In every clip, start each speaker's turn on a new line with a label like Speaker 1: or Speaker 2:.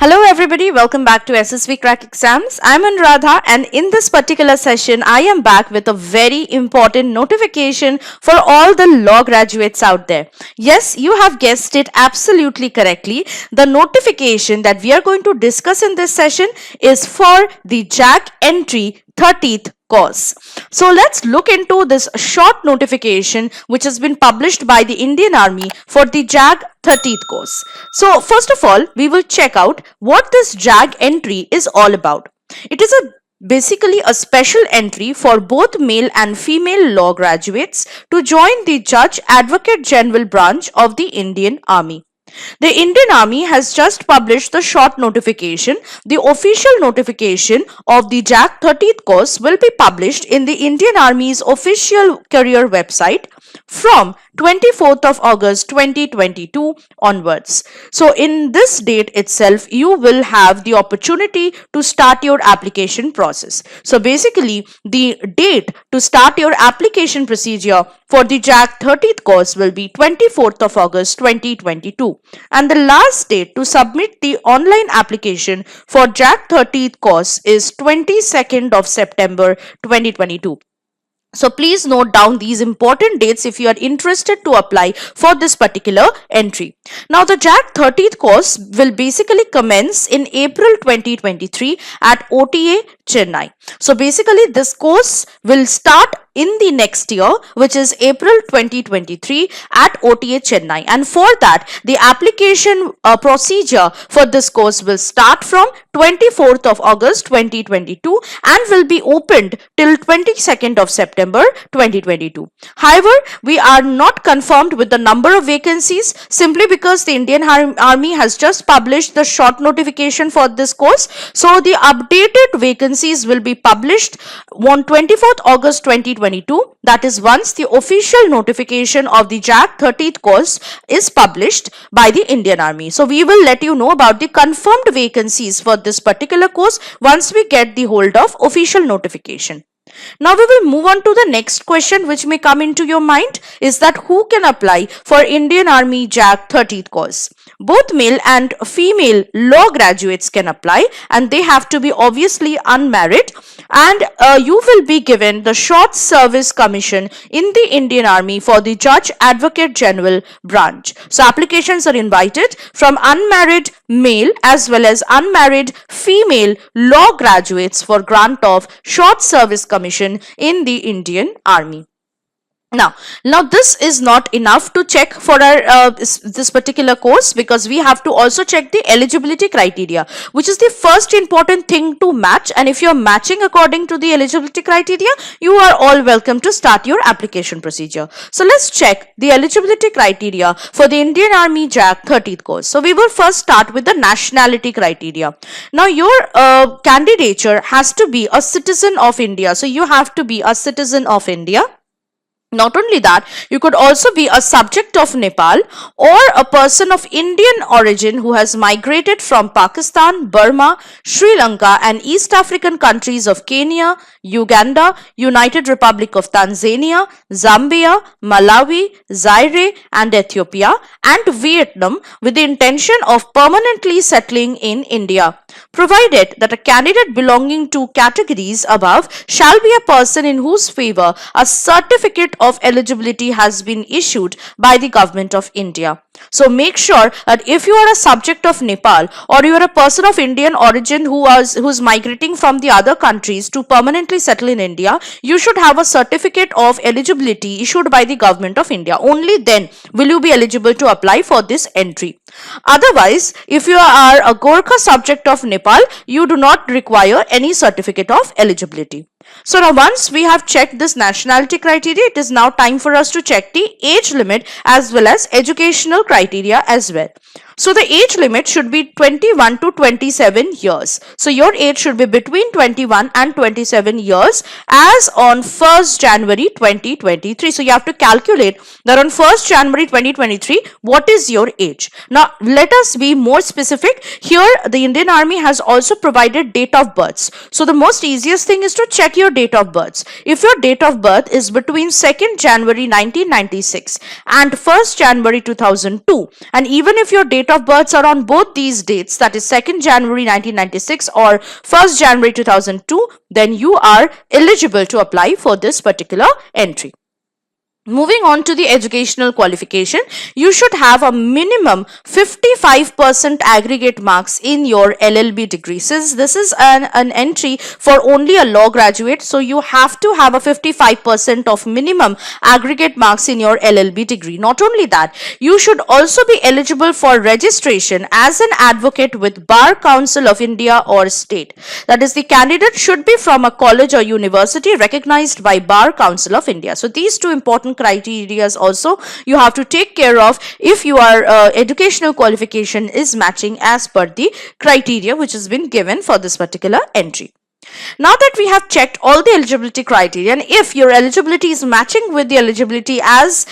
Speaker 1: Hello everybody, welcome back to SSBCrack exams. I'm Anuradha and in this particular session, I am back with a very important notification for all the law graduates out there. Yes, you have guessed it absolutely correctly. The notification that we are going to discuss in this session is for the JAG entry 30th course. So let's look into this short notification which has been published by the Indian Army for the JAG 30th course. So first of all, we will check out what this JAG entry is all about. It is basically a special entry for both male and female law graduates to join the Judge Advocate General branch of the Indian Army. The Indian Army has just published the short notification. The official notification of the JAG 30th course will be published in the Indian Army's official career website from 24th of August 2022 onwards. So in this date itself, you will have the opportunity to start your application process. So basically, the date to start your application procedure for the JAG 30th course will be 24th of August 2022. And the last date to submit the online application for JAG 30th course is 22nd of September 2022. So please note down these important dates if you are interested to apply for this particular entry. Now the JAG 30th course will basically commence in April 2023 at OTA Chennai. So basically this course will start in the next year, which is April 2023 at OTA Chennai. And for that, the application procedure for this course will start from 24th of August 2022 and will be opened till 22nd of September 2022. However, we are not confirmed with the number of vacancies simply because the Indian Army has just published the short notification for this course. So the updated vacancies will be published on 24th August 2022. That is once the official notification of the JAG 30th course is published by the Indian Army. So we will let you know about the confirmed vacancies for this particular course once we get the hold of official notification. Now we will move on to the next question which may come into your mind is that who can apply for Indian Army JAG 30th course? Both male and female law graduates can apply and they have to be obviously unmarried, and you will be given the short service commission in the Indian Army for the Judge Advocate General branch. So applications are invited from unmarried male as well as unmarried female law graduates for grant of short service commission in the Indian Army. Now this is not enough to check for our this particular course, because we have to also check the eligibility criteria, which is the first important thing to match. And if you are matching according to the eligibility criteria, you are all welcome to start your application procedure. So let's check the eligibility criteria for the Indian Army JAG 30th course. So we will first start with the nationality criteria. Now your candidature has to be a citizen of India. So you have to be a citizen of India. Not only that, you could also be a subject of Nepal or a person of Indian origin who has migrated from Pakistan, Burma, Sri Lanka and East African countries of Kenya, Uganda, United Republic of Tanzania, Zambia, Malawi, Zaire and Ethiopia and Vietnam with the intention of permanently settling in India, provided that a candidate belonging to categories above shall be a person in whose favor a certificate of eligibility has been issued by the government of India. So make sure that if you are a subject of Nepal or you are a person of Indian origin who is migrating from the other countries to permanently settle in India, you should have a certificate of eligibility issued by the government of India. Only then will you be eligible to apply for this entry. Otherwise, if you are a Gorkha subject of Nepal, you do not require any certificate of eligibility. So now once we have checked this nationality criteria, it is now time for us to check the age limit as well as educational criteria as well. So the age limit should be 21 to 27 years. So your age should be between 21 and 27 years as on 1st January 2023. So you have to calculate that on 1st January 2023, what is your age? Now let us be more specific. Here the Indian Army has also provided date of births. So the most easiest thing is to check check your date of birth. If your date of birth is between 2nd January 1996 and 1st January 2002, and even if your date of births are on both these dates, that is 2nd January 1996 or 1st January 2002, then you are eligible to apply for this particular entry. Moving on to the educational qualification, you should have a minimum 55% aggregate marks in your LLB degree. Since this is an entry for only a law graduate, so you have to have a 55% of minimum aggregate marks in your LLB degree. Not only that, you should also be eligible for registration as an advocate with Bar Council of India or state. That is, the candidate should be from a college or university recognized by Bar Council of India. So these two important criteria also you have to take care of if your educational qualification is matching as per the criteria which has been given for this particular entry. Now that we have checked all the eligibility criteria, and if your eligibility is matching with the eligibility as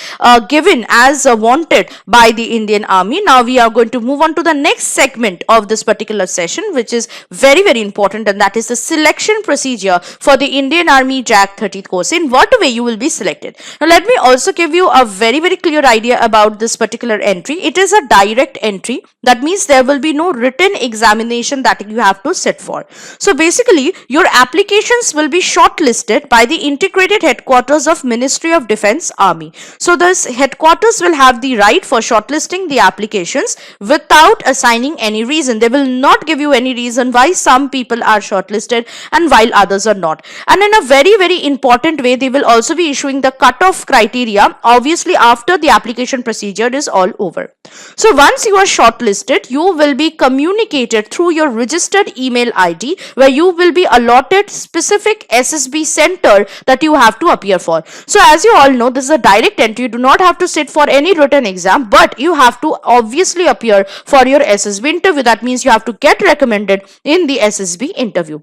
Speaker 1: given as wanted by the Indian Army, now we are going to move on to the next segment of this particular session, which is very, very important, and that is the selection procedure for the Indian Army JAG 30th course. In what way you will be selected? Now let me also give you a very, very clear idea about this particular entry. It is a direct entry. That means there will be no written examination that you have to sit for. So basically, your applications will be shortlisted by the integrated headquarters of Ministry of Defence Army. So this headquarters will have the right for shortlisting the applications without assigning any reason. They will not give you any reason why some people are shortlisted and while others are not. And in a very, very important way, they will also be issuing the cutoff criteria, obviously after the application procedure is all over. So once you are shortlisted, you will be communicated through your registered email ID, where you will be allotted specific SSB center that you have to appear for. So as you all know, this is a direct entry. You do not have to sit for any written exam, but you have to obviously appear for your SSB interview. That means you have to get recommended in the SSB interview.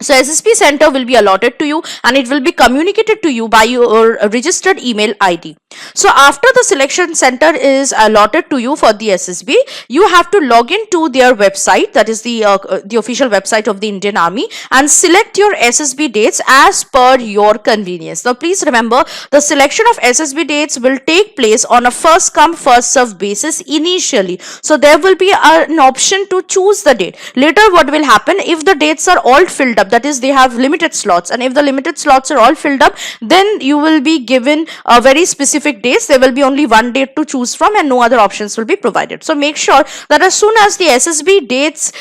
Speaker 1: So SSB center will be allotted to you and it will be communicated to you by your registered email ID. So after the selection center is allotted to you for the SSB, you have to log into their website, that is the official website of the Indian Army, and select your SSB dates as per your convenience. Now please remember, the selection of SSB dates will take place on a first come first serve basis initially. So there will be an option to choose the date. Later what will happen, if the dates are all filled up, that is they have limited slots, and if the limited slots are all filled up, then you will be given a very specific dates. There will be only one date to choose from and no other options will be provided. So make sure that as soon as the SSB dates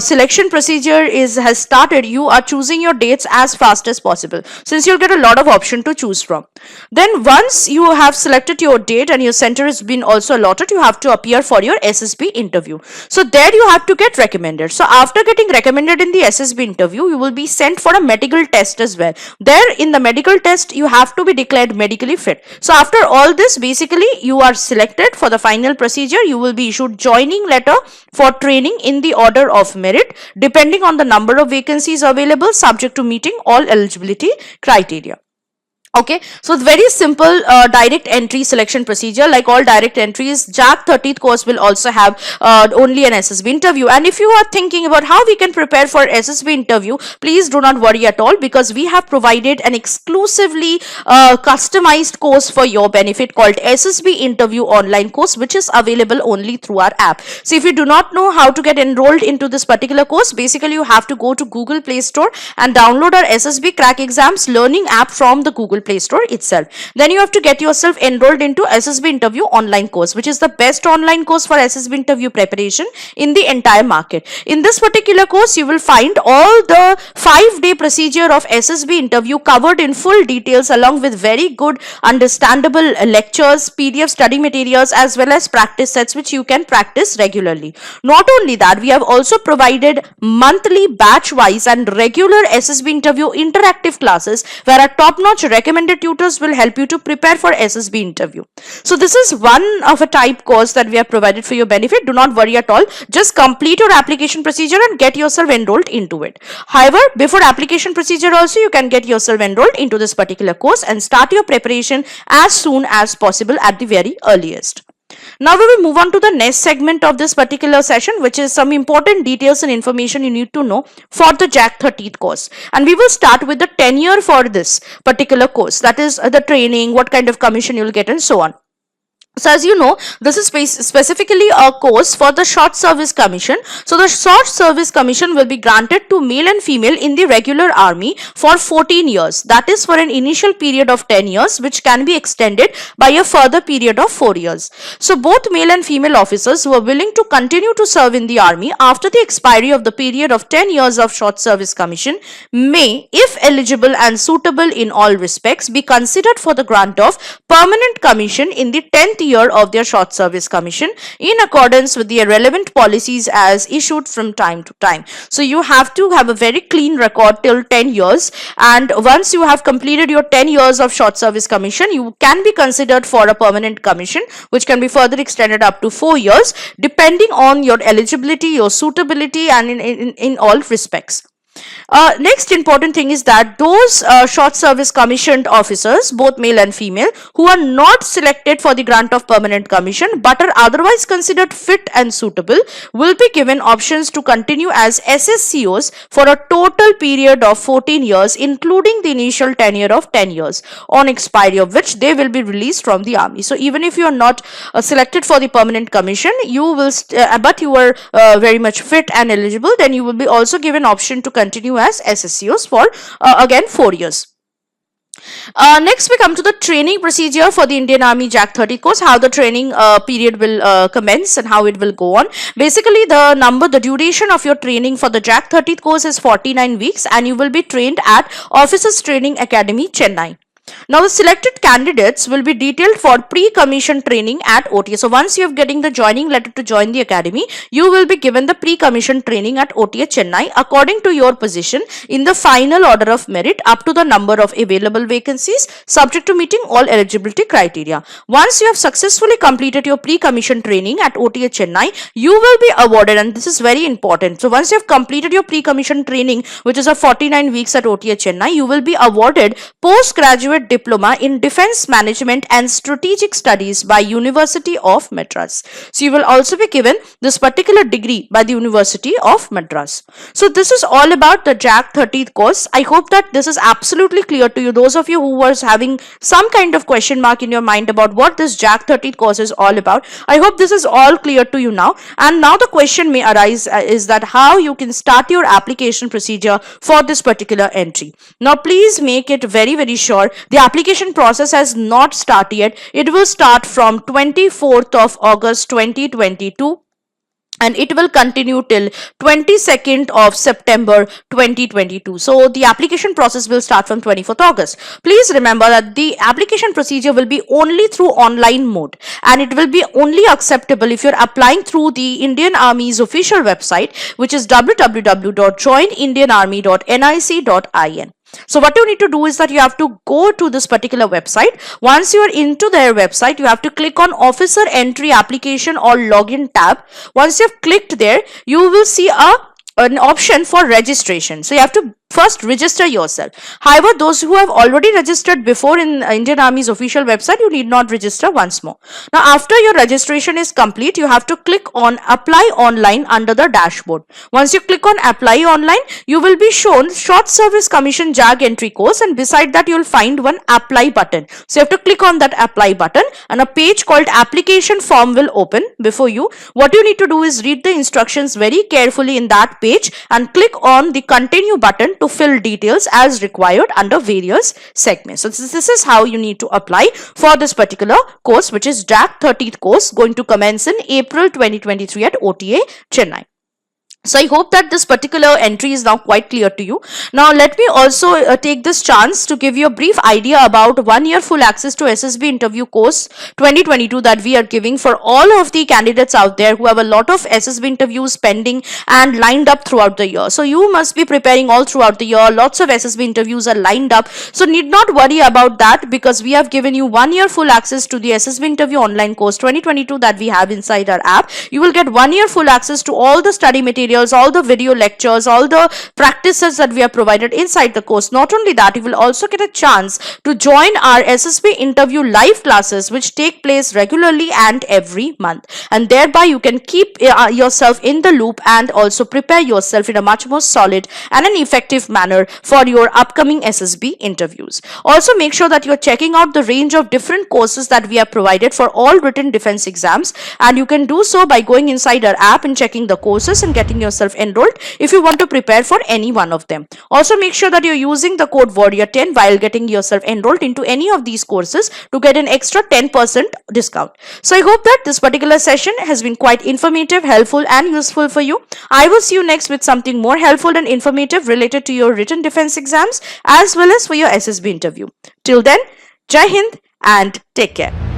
Speaker 1: selection procedure has started, you are choosing your dates as fast as possible, since you'll get a lot of option to choose from. Then once you have selected your date and your center has been also allotted, you have to appear for your SSB interview. So there you have to get recommended. So after getting recommended in the SSB interview, you will be sent for a medical test as well. There in the medical test, you have to be declared medically fit. So after all this, basically you are selected for the final procedure. You will be issued joining letter for training in the order of merit, depending on the number of vacancies available, subject to meeting all eligibility criteria. Okay, so it's very simple direct entry selection procedure. Like all direct entries, JAG 30th course will also have only an SSB interview. And if you are thinking about how we can prepare for SSB interview, please do not worry at all, because we have provided an exclusively customized course for your benefit called SSB interview online course, which is available only through our app. So if you do not know how to get enrolled into this particular course, basically you have to go to Google Play Store and download our SSBcrack exams learning app from the Google Play Store itself. Then you have to get yourself enrolled into SSB interview online course, which is the best online course for SSB interview preparation in the entire market. In this particular course, you will find all the 5-day procedure of SSB interview covered in full details, along with very good understandable lectures, PDF study materials, as well as practice sets which you can practice regularly. Not only that, we have also provided monthly batch wise and regular SSB interview interactive classes where our top-notch recommended tutors will help you to prepare for SSB interview. So this is one of a type course that we have provided for your benefit. Do not worry at all. Just complete your application procedure and get yourself enrolled into it. However, before application procedure also, you can get yourself enrolled into this particular course and start your preparation as soon as possible at the very earliest. Now we will move on to the next segment of this particular session, which is some important details and information you need to know for the JAG 30th course. And we will start with the tenure for this particular course, that is the training, what kind of commission you will get and so on. So as you know, this is specifically a course for the short service commission. So the short service commission will be granted to male and female in the regular army for 14 years. That is for an initial period of 10 years, which can be extended by a further period of 4 years. So both male and female officers who are willing to continue to serve in the army after the expiry of the period of 10 years of short service commission may, if eligible and suitable in all respects, be considered for the grant of permanent commission in the 10th year of their short service commission in accordance with the relevant policies as issued from time to time. So you have to have a very clean record till 10 years, and once you have completed your 10 years of short service commission, you can be considered for a permanent commission, which can be further extended up to 4 years depending on your eligibility, your suitability, and in all respects. Next important thing is that those short service commissioned officers, both male and female, who are not selected for the grant of permanent commission but are otherwise considered fit and suitable, will be given options to continue as SSCOs for a total period of 14 years, including the initial tenure of 10 years, on expiry of which they will be released from the army. So even if you are not selected for the permanent commission, you will but you are very much fit and eligible, then you will be also given option to continue as SSCOs for again 4 years. Next we come to the training procedure for the Indian Army JAG 30 course, how the training period will commence and how it will go on. Basically the duration of your training for the JAG 30 course is 49 weeks, and you will be trained at Officers Training Academy, Chennai. Now the selected candidates will be detailed for pre-commission training at OTA. So once you are getting the joining letter to join the academy, you will be given the pre-commission training at OTA Chennai according to your position in the final order of merit up to the number of available vacancies, subject to meeting all eligibility criteria. Once you have successfully completed your pre-commission training at OTA Chennai, you will be awarded, and this is very important. So once you have completed your pre-commission training, which is of 49 weeks at OTA Chennai, you will be awarded postgraduate diploma in defense management and strategic studies by University of Madras. So you will also be given this particular degree by the University of Madras. So this is all about the JAG 30th course. I hope that this is absolutely clear to you. Those of you who was having some kind of question mark in your mind about what this JAG 30th course is all about, I hope this is all clear to you now. And now the question may arise is that how you can start your application procedure for this particular entry. Now please make it very, very sure the application process has not started yet. It will start from 24th of August 2022 and it will continue till 22nd of September 2022. So the application process will start from 24th August. Please remember that the application procedure will be only through online mode, and it will be only acceptable if you're applying through the Indian Army's official website, which is www.joinindianarmy.nic.in. So what you need to do is that you have to go to this particular website. Once you are into their website, you have to click on Officer Entry Application or Login tab. Once you have clicked there, you will see an option for registration. So you have to first register yourself. However, those who have already registered before in Indian Army's official website, you need not register once more. Now after your registration is complete, you have to click on Apply Online under the dashboard. Once you click on Apply Online, you will be shown Short Service Commission JAG entry course, and beside that you will find one Apply button. So you have to click on that Apply button and a page called Application Form will open before you. What you need to do is read the instructions very carefully in that page and click on the Continue button to fill details as required under various segments. So this is how you need to apply for this particular course, which is JAG 30th course, going to commence in April 2023 at OTA Chennai. So I hope that this particular entry is now quite clear to you. Now let me also take this chance to give you a brief idea about 1 year full access to SSB interview course 2022 that we are giving for all of the candidates out there who have a lot of SSB interviews pending and lined up throughout the year. So you must be preparing all throughout the year. Lots of SSB interviews are lined up. So need not worry about that, because we have given you 1 year full access to the SSB interview online course 2022 that we have inside our app. You will get 1 year full access to all the study material materials, all the video lectures, all the practices that we have provided inside the course. Not only that, you will also get a chance to join our SSB interview live classes, which take place regularly and every month, and thereby you can keep yourself in the loop and also prepare yourself in a much more solid and an effective manner for your upcoming SSB interviews. Also, make sure that you're checking out the range of different courses that we have provided for all written defense exams, and you can do so by going inside our app and checking the courses and getting yourself enrolled if you want to prepare for any one of them. Also, make sure that you're using the code warrior10 while getting yourself enrolled into any of these courses to get an extra 10% discount. So I hope that this particular session has been quite informative, helpful and useful for you. I will see you next with something more helpful and informative related to your written defense exams as well as for your SSB interview. Till then, Jai Hind and take care.